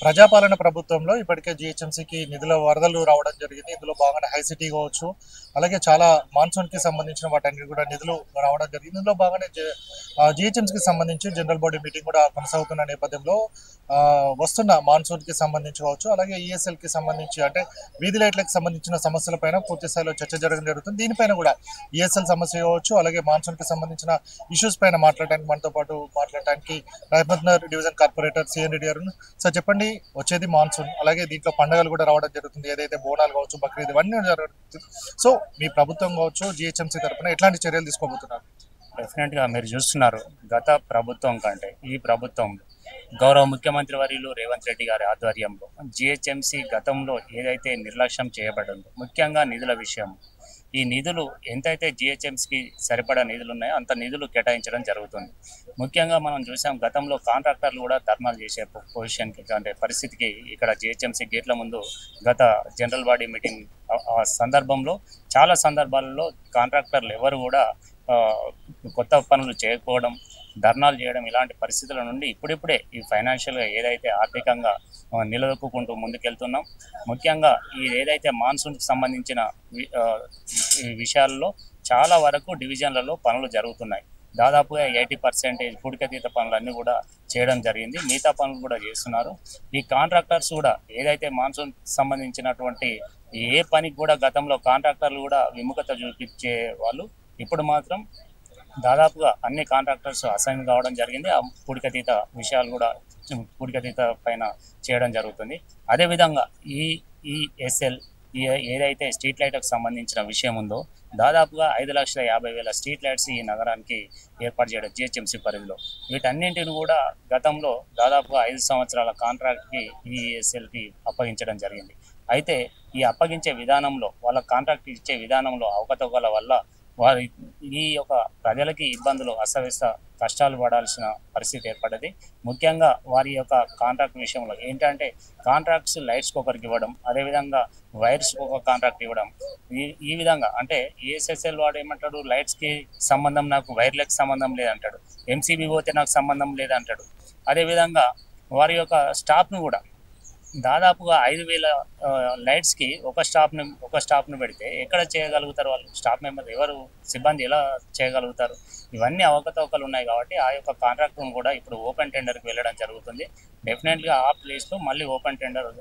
ప్రజాపాలన ప్రభుత్వంలో ఇప్పటికే జీహెచ్ఎంసీకి నిధుల వరదలు రావడం జరిగింది. ఇందులో భాగంగానే హైసిటీ కావచ్చు, అలాగే చాలా మాన్సూన్‌కి సంబంధించిన వాటన్నిటి కూడా నిధులు రావడం జరిగింది. ఇందులో భాగంగానే జీహెచ్ఎంసీకి సంబంధించి జనరల్ బాడీ మీటింగ్ కూడా కొనసాగుతున్న నేపథ్యంలో వస్తున్న మాన్సూన్‌కి సంబంధించి కావచ్చు, అలాగే ఈఎస్ఎల్‌కి సంబంధించి అంటే వీధి లైట్లకు సంబంధించిన సమస్యలపైన పూర్తి స్థాయిలో చర్చ జరగడం జరుగుతుంది. దీనిపైన కూడా ఈఎస్ఎల్ సమస్య కావచ్చు, అలాగే మాన్సూన్‌కి సంబంధించిన ఇష్యూస్ పైన మాట్లాడడానికి మనతో పాటు మాట్లాడడానికి Rahmatnagar division corporator CN Reddy గారు. సార్ చెప్పండి, వచ్చేది మాన్సూన్, అలాగే దీంట్లో పండుగలు కూడా రావడం జరుగుతుంది. ఏదైతే బోనాలు కావచ్చు, బక్రీద్ ఇవన్నీ జరుగుతుంది. సో మీ ప్రభుత్వం కావచ్చు, జీహెచ్ఎంసీ తరఫున ఎట్లాంటి చర్యలు తీసుకోబోతున్నారు? డెఫినెట్గా మీరు చూస్తున్నారు, గత ప్రభుత్వం కంటే ఈ ప్రభుత్వం గౌరవ ముఖ్యమంత్రి వర్యులు రేవంత్ రెడ్డి గారి ఆధ్వర్యంలో జిహెచ్ఎంసీ గతంలో ఏదైతే నిర్లక్ష్యం చేయబడిందో, ముఖ్యంగా నిధుల విషయం, ఈ నిధులు ఎంతైతే జిహెచ్ఎంసీకి సరిపడా నిధులు ఉన్నాయో అంత నిధులు కేటాయించడం జరుగుతుంది. ముఖ్యంగా మనం చూసాం, గతంలో కాంట్రాక్టర్లు కూడా ధర్నాలు చేసే పొజిషన్కి అంటే పరిస్థితికి ఇక్కడ జిహెచ్ఎంసీ గేట్ల ముందు గత జనరల్ బాడీ మీటింగ్ ఆ సందర్భంలో చాలా సందర్భాలలో కాంట్రాక్టర్లు ఎవరు కూడా కొత్త పనులు చేయకపోవడం, ధర్నాలు చేయడం, ఇలాంటి పరిస్థితుల నుండి ఇప్పుడిప్పుడే ఈ ఫైనాన్షియల్గా ఏదైతే ఆర్థికంగా నిలదొక్కుంటూ ముందుకెళ్తున్నాం. ముఖ్యంగా ఈ ఏదైతే మాన్సూన్కి సంబంధించిన ఈ విషయాల్లో చాలా వరకు డివిజన్లలో పనులు జరుగుతున్నాయి. దాదాపుగా 80% పూడికతీత పనులన్నీ కూడా చేయడం జరిగింది. మిగతా పనులు కూడా చేస్తున్నారు. ఈ కాంట్రాక్టర్స్ కూడా ఏదైతే మాన్సూన్ సంబంధించినటువంటి ఏ పనికి కూడా గతంలో కాంట్రాక్టర్లు కూడా విముఖత చూపించే వాళ్ళు, ఇప్పుడు మాత్రం దాదాపుగా అన్ని కాంట్రాక్టర్స్ అసైన్ కావడం జరిగింది. ఆ పూడికతీత విషయాలు కూడా పూడికతీత పైన చేయడం జరుగుతుంది. అదేవిధంగా ఈఎస్ఎల్ ఏదైతే స్ట్రీట్ లైట్లకు సంబంధించిన విషయం ఉందో, దాదాపుగా 5,50,000 స్ట్రీట్ లైట్స్ ఈ నగరానికి ఏర్పాటు చేయడం జిహెచ్ఎంసీ పరిధిలో. వీటన్నింటిని కూడా గతంలో దాదాపుగా 5 సంవత్సరాల కాంట్రాక్ట్కి ఈఎస్ఎల్కి అప్పగించడం జరిగింది. అయితే ఈ అప్పగించే విధానంలో, వాళ్ళ కాంట్రాక్ట్ ఇచ్చే విధానంలో అవకతవకల వల్ల వారి ఈ యొక్క ప్రజలకి ఇబ్బందులు, అస్తవ్యస్త కష్టాలు పడాల్సిన పరిస్థితి ఏర్పడ్డది. ముఖ్యంగా వారి యొక్క కాంట్రాక్ట్ విషయంలో ఏంటంటే, కాంట్రాక్ట్స్ లైట్స్కి ఒకరికి ఇవ్వడం, అదేవిధంగా వైర్స్కి ఒక కాంట్రాక్ట్ ఇవ్వడం. ఈ విధంగా అంటే ఈఎస్ఎస్ఎల్ వాడు ఏమంటాడు, లైట్స్కి సంబంధం నాకు, వైర్లకు సంబంధం లేదంటాడు. ఎంసీబీ పోతే నాకు సంబంధం లేదంటాడు. అదేవిధంగా వారి యొక్క స్టాఫ్ను కూడా దాదాపుగా 5,000 లైట్స్కి ఒక స్టాఫ్ను పెడితే ఎక్కడ చేయగలుగుతారు వాళ్ళు? స్టాఫ్ మెంబర్ ఎవరు, సిబ్బంది ఎలా చేయగలుగుతారు? ఇవన్నీ అవకతవకలు ఉన్నాయి కాబట్టి ఆ యొక్క కాంట్రాక్ట్ను కూడా ఇప్పుడు ఓపెన్ టెండర్కి వెళ్ళడం జరుగుతుంది. డెఫినెట్గా ఆ ప్లేస్లో మళ్ళీ ఓపెన్ టెండర్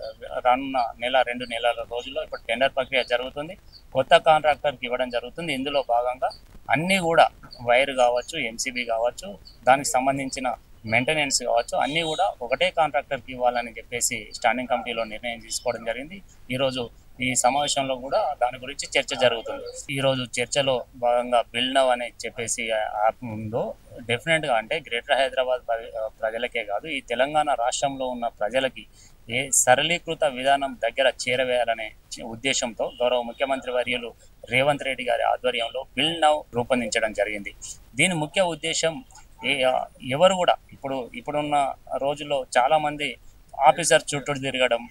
రానున్న 1-2 నెలల రోజుల్లో ఇప్పుడు టెండర్ ప్రక్రియ జరుగుతుంది. కొత్త కాంట్రాక్టర్కి ఇవ్వడం జరుగుతుంది. ఇందులో భాగంగా అన్నీ కూడా వైర్ కావచ్చు, ఎంసీబీ కావచ్చు, దానికి సంబంధించిన మెయింటెనెన్స్ కావచ్చు, అన్నీ కూడా ఒకటే కాంట్రాక్టర్కి ఇవ్వాలని చెప్పేసి స్టాండింగ్ కమిటీలో నిర్ణయం తీసుకోవడం జరిగింది. ఈరోజు ఈ సమావేశంలో కూడా దాని గురించి చర్చ జరుగుతుంది. ఈరోజు చర్చలో భాగంగా బిల్డ్ నౌ అని చెప్పేసి యాప్ ఉందో, డెఫినెట్గా అంటే గ్రేటర్ హైదరాబాద్ ప్రజలకే కాదు, ఈ తెలంగాణ రాష్ట్రంలో ఉన్న ప్రజలకి సరళీకృత విధానం దగ్గర చేరవేయాలనే ఉద్దేశంతో గౌరవ ముఖ్యమంత్రి వర్యులు రేవంత్ రెడ్డి గారి ఆధ్వర్యంలో బిల్డ్ నౌ రూపొందించడం జరిగింది. దీని ముఖ్య ఉద్దేశం, ఎవరు కూడా ఇప్పుడున్న రోజుల్లో చాలామంది ఆఫీసర్ చుట్టూ తిరగడం,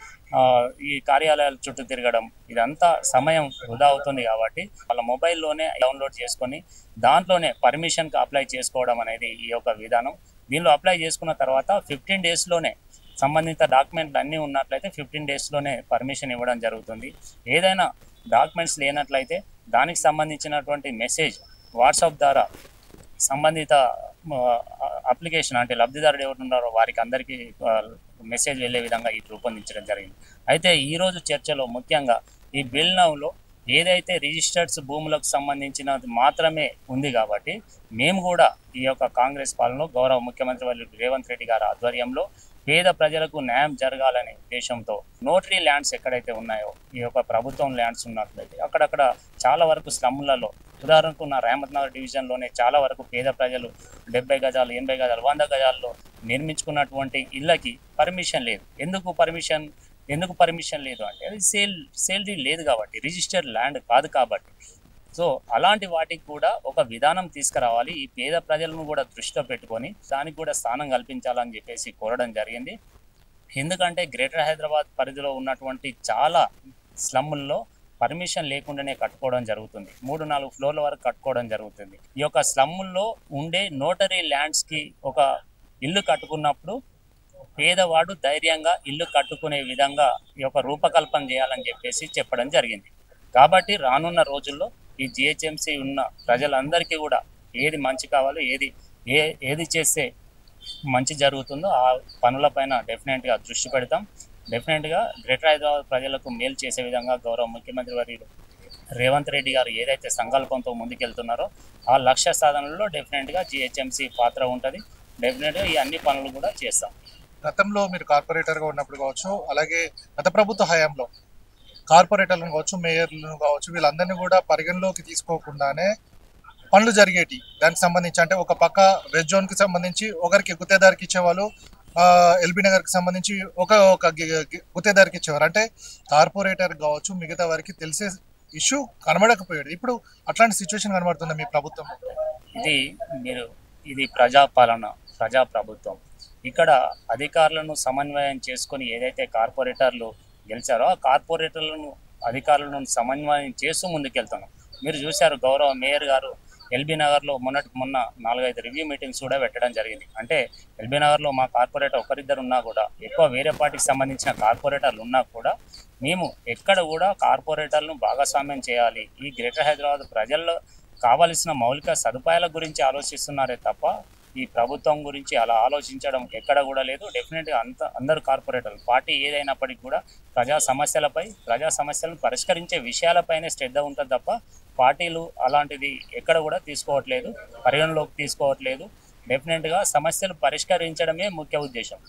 ఈ కార్యాలయాల చుట్టూ తిరగడం, ఇదంతా సమయం వృధా అవుతుంది. కాబట్టి వాళ్ళ మొబైల్లోనే డౌన్లోడ్ చేసుకొని దాంట్లోనే పర్మిషన్కి అప్లై చేసుకోవడం అనేది ఈ యొక్క విధానం. దీనిలో అప్లై చేసుకున్న తర్వాత 15 డేస్లోనే సంబంధిత డాక్యుమెంట్లు అన్నీ ఉన్నట్లయితే 15 డేస్లోనే పర్మిషన్ ఇవ్వడం జరుగుతుంది. ఏదైనా డాక్యుమెంట్స్ లేనట్లయితే దానికి సంబంధించినటువంటి మెసేజ్ వాట్సాప్ ద్వారా సంబంధిత అప్లికేషన్ అంటే లబ్ధిదారుడు ఎవరు ఉన్నారో వారికి అందరికీ మెసేజ్ వెళ్ళే విధంగా ఇది రూపొందించడం జరిగింది. అయితే ఈరోజు చర్చలో ముఖ్యంగా ఈ బిల్ నౌలో ఏదైతే రిజిస్టర్డ్స్ భూములకు సంబంధించినది మాత్రమే ఉంది కాబట్టి, మేము కూడా ఈ యొక్క కాంగ్రెస్ పాలనలో గౌరవ ముఖ్యమంత్రి వర్యులు రేవంత్ రెడ్డి గారి ఆధ్వర్యంలో పేద ప్రజలకు న్యాయం జరగాలనే ఉద్దేశంతో నోటరీ ల్యాండ్స్ ఎక్కడైతే ఉన్నాయో, ఈ యొక్క ప్రభుత్వం ల్యాండ్స్ ఉన్నట్లయితే అక్కడక్కడ చాలా వరకు స్లమ్లలో, ఉదాహరణకు నా రహమత్‌నగర్ డివిజన్లోనే చాలా వరకు పేద ప్రజలు 70 గజాలు, 80 గజాలు, 100 గజాల్లో నిర్మించుకున్నటువంటి ఇళ్ళకి పర్మిషన్ లేదు. ఎందుకు పర్మిషన్ లేదు అంటే అది సేల్ డీడ్ లేదు కాబట్టి, రిజిస్టర్డ్ ల్యాండ్ కాదు కాబట్టి. సో అలాంటి వాటికి కూడా ఒక విధానం తీసుకురావాలి. ఈ పేద ప్రజలను కూడా దృష్టిలో పెట్టుకొని దానికి కూడా స్థానం కల్పించాలని చెప్పేసి కోరడం జరిగింది. ఎందుకంటే గ్రేటర్ హైదరాబాద్ పరిధిలో ఉన్నటువంటి చాలా స్లమ్ముల్లో పర్మిషన్ లేకుండానే కట్టుకోవడం జరుగుతుంది. 3-4 ఫ్లోర్ల వరకు కట్టుకోవడం జరుగుతుంది. ఈ యొక్క స్లమ్ముల్లో ఉండే నోటరీ ల్యాండ్స్కి ఒక ఇల్లు కట్టుకున్నప్పుడు పేదవాడు ధైర్యంగా ఇల్లు కట్టుకునే విధంగా ఈ యొక్క రూపకల్పన చేయాలని చెప్పేసి చెప్పడం జరిగింది. కాబట్టి రానున్న రోజుల్లో ఈ జిహెచ్ఎంసీ ఉన్న ప్రజలందరికీ కూడా ఏది మంచి కావాలో, ఏది చేస్తే మంచి జరుగుతుందో ఆ పనులపైన డెఫినెట్గా దృష్టి పెడతాం. డెఫినెట్గా గ్రేటర్ హైదరాబాద్ ప్రజలకు మేలు చేసే విధంగా గౌరవ ముఖ్యమంత్రి వర్యులు రేవంత్ రెడ్డి గారు ఏదైతే సంకల్పంతో ముందుకెళ్తున్నారో ఆ లక్ష్య సాధనలో డెఫినెట్గా జిహెచ్ఎంసీ పాత్ర ఉంటుంది. డెఫినెట్గా ఈ అన్ని పనులు కూడా చేస్తాం. గతంలో మీరు కార్పొరేటర్గా ఉన్నప్పుడు కావచ్చు, అలాగే గత ప్రభుత్వ హయాంలో కార్పొరేటర్లను కావచ్చు, మేయర్లను కావచ్చు, వీళ్ళందరినీ కూడా పరిగణలోకి తీసుకోకుండానే పనులు జరిగేటి. దానికి సంబంధించి అంటే ఒక పక్క రెడ్ జోన్కి సంబంధించి ఒకరికి గుత్తేదారికి ఇచ్చేవాళ్ళు, ఎల్బీ నగర్కి సంబంధించి ఒక గుత్తేదారికి ఇచ్చేవారు. అంటే కార్పొరేటర్ కావచ్చు మిగతా వారికి తెలిసే ఇష్యూ కనబడకపోయాడు. ఇప్పుడు అట్లాంటి సిచ్యువేషన్ కనబడుతుంది మీ ప్రభుత్వం. ఇది ప్రజాపాలన, ప్రజాప్రభుత్వం. ఇక్కడ అధికారులను సమన్వయం చేసుకొని ఏదైతే కార్పొరేటర్లు గెలిచారో ఆ కార్పొరేటర్లను అధికారులను సమన్వయం చేస్తూ ముందుకెళ్తున్నాం. మీరు చూశారు గౌరవ మేయర్ గారు ఎల్బీ నగర్లో మొన్న 4-5 రివ్యూ మీటింగ్స్ కూడా పెట్టడం జరిగింది. అంటే ఎల్బీ నగర్లో మా కార్పొరేటర్ ఒకరిద్దరు ఉన్నా కూడా, ఎక్కువ వేరే పార్టీకి సంబంధించిన కార్పొరేటర్లు ఉన్నా కూడా మేము ఎక్కడ కూడా కార్పొరేటర్లను భాగస్వామ్యం చేయాలి, ఈ గ్రేటర్ హైదరాబాద్ ప్రజల్లో కావలసిన మౌలిక సదుపాయాల గురించి ఆలోచిస్తున్నారే తప్ప ఈ ప్రభుత్వం గురించి అలా ఆలోచించడం ఎక్కడ కూడా లేదు. డెఫినెట్గా అందరు కార్పొరేటర్లు పార్టీ ఏదైనప్పటికీ కూడా ప్రజా సమస్యలను పరిష్కరించే విషయాలపైనే శ్రద్ధ ఉంటుంది తప్ప పార్టీలు అలాంటిది ఎక్కడ కూడా పరిగణలోకి తీసుకోవట్లేదు. డెఫినెట్గా సమస్యలు పరిష్కరించడమే ముఖ్య ఉద్దేశం.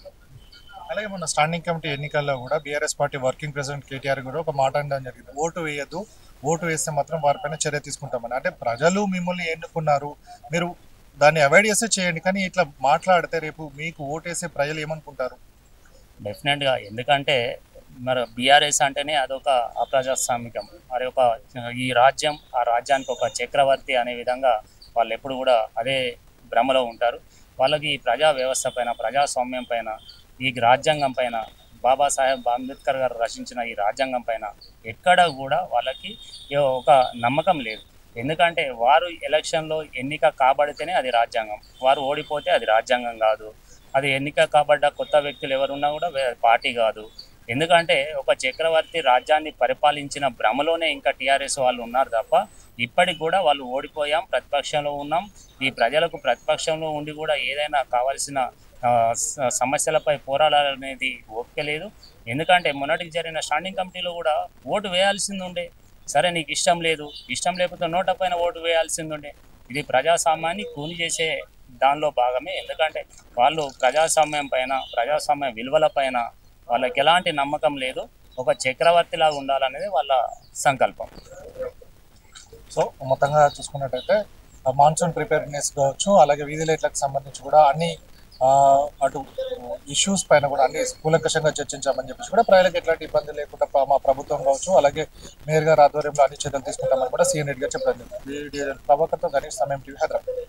అలాగే మొన్న స్టాండింగ్ కమిటీ ఎన్నికల్లో కూడా BRS party working president KTR కూడా ఒక మాట అనడం జరిగింది, ఓటు వేయద్దు, ఓటు వేస్తే మాత్రం వారిపైన చర్య తీసుకుంటామని. అంటే ప్రజలు మిమ్మల్ని ఎన్నుకున్నారు, మీరు దాన్ని అవాయిడ్ చేస్తే చేయండి, కానీ ఇట్లా మాట్లాడితే రేపు మీకు ఓటేసే ప్రజలు ఏమనుకుంటారు? డెఫినెట్గా, ఎందుకంటే మరి బీఆర్ఎస్ అంటేనే అదొక అప్రజాస్వామికం, మరి ఈ రాజ్యం, ఆ రాజ్యానికి ఒక చక్రవర్తి అనే విధంగా వాళ్ళు ఎప్పుడు కూడా అదే భ్రమలో ఉంటారు. వాళ్ళకి ఈ ప్రజా వ్యవస్థ పైన, ప్రజాస్వామ్యం పైన, ఈ రాజ్యాంగం పైన, బాబాసాహెబ్ అంబేద్కర్ గారు రచించిన ఈ రాజ్యాంగం పైన ఎక్కడ కూడా వాళ్ళకి ఒక నమ్మకం లేదు. ఎందుకంటే వారు ఎలక్షన్లో ఎన్నిక కాబడితేనే అది రాజ్యాంగం, వారు ఓడిపోతే అది రాజ్యాంగం కాదు. అది ఎన్నిక కాబడ్డ కొత్త వ్యక్తులు ఎవరున్నా కూడా పార్టీ కాదు. ఎందుకంటే ఒక చక్రవర్తి రాజ్యాన్ని పరిపాలించిన భ్రమలోనే ఇంకా టీఆర్ఎస్ వాళ్ళు ఉన్నారు తప్ప ఇప్పటికి కూడా వాళ్ళు ఓడిపోయాం, ప్రతిపక్షంలో ఉన్నాం, ఈ ప్రజలకు ప్రతిపక్షంలో ఉండి కూడా ఏదైనా కావాల్సిన సమస్యలపై పోరాడాలనేది ఓపిక లేదు. ఎందుకంటే మొన్నటికి జరిగిన స్టాండింగ్ కమిటీలో కూడా ఓటు వేయాల్సింది ఉండే, సరే నీకు ఇష్టం లేకపోతే నోట పైన ఓటు వేయాల్సింది ఉండే. ఇది ప్రజాస్వామ్యాన్ని కూని చేసే దానిలో భాగమే. ఎందుకంటే వాళ్ళు ప్రజాస్వామ్యం పైన, ప్రజాస్వామ్య విలువల పైన వాళ్ళకి ఎలాంటి నమ్మకం లేదు. ఒక చక్రవర్తిలాగా ఉండాలనేది వాళ్ళ సంకల్పం. సో మొత్తంగా చూసుకున్నట్టయితే మాన్సూన్ ప్రిపేర్నెస్ కావచ్చు, అలాగే వీధి లైట్లకు సంబంధించి కూడా అన్ని అటు ఇష్యూస్ పైన కూడా అన్ని కూలంకషంగా చర్చించామని చెప్పేసి కూడా ప్రజలకు ఎట్లాంటి ఇబ్బంది లేకుండా మా ప్రభుత్వం కావచ్చు, అలాగే మేయర్ గారి ఆధ్వర్యంలో అన్ని చర్యలు తీసుకుంటామని కూడా సీఎం రెడ్డి గారు చెప్పడం జరిగింది. ప్రభాకర్తో గణేష్, సమయం టీవీ, హైదరాబాద్.